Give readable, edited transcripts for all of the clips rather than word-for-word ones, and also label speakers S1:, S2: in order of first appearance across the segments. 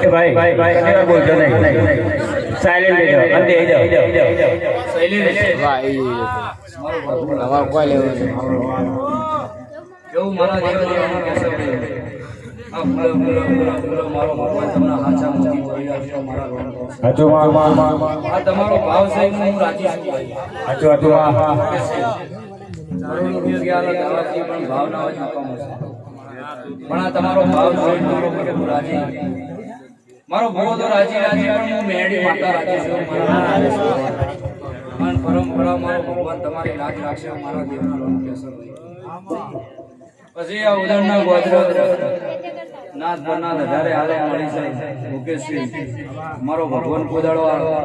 S1: भाई बोलते नहीं साइलेंट એવું મારા જીવનમાં કેસર આ ફૂલો મારો ભગવાન તમને હાચા મોતી ભર્યા છે મારા હાચો આ તમારો ભાવ છે હું રાજી છું હાચો દાવાજી પણ ભાવના હોય મકામ છે પણ આ તમારો ભાવ છે મારો ભગવાન રાજી મારો ભગવો તો રાજી પણ હું મેડી માતા રાજી છું મારા પરંપરા મારો ભગવાન તમારી લાજ રાખશે મારા દેવના લોન કેસર પછી આ ઉદળના ગોત્ર નાથ બના વધારે હાલે મળી જાય મુકેશજી મારો ભગવાન કોદાળો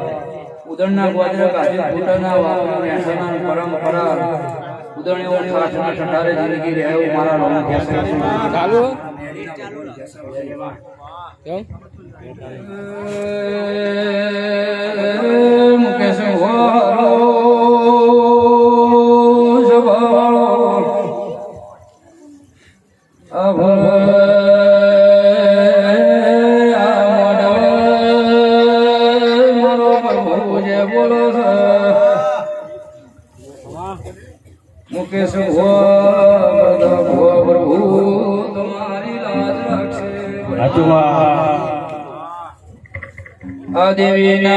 S1: ઉદળના ગોત્ર કાજી ફૂટના વાપના વેસના પરંપરા ઉદળને ઓર ઠાઠના ઠઠારે જિંદગી રહેવું મારા લોન કેસર ચાલુ કેમ મુકેશ વારો मुकेश प्रभु तुम्हारी लाज रखे देवी ना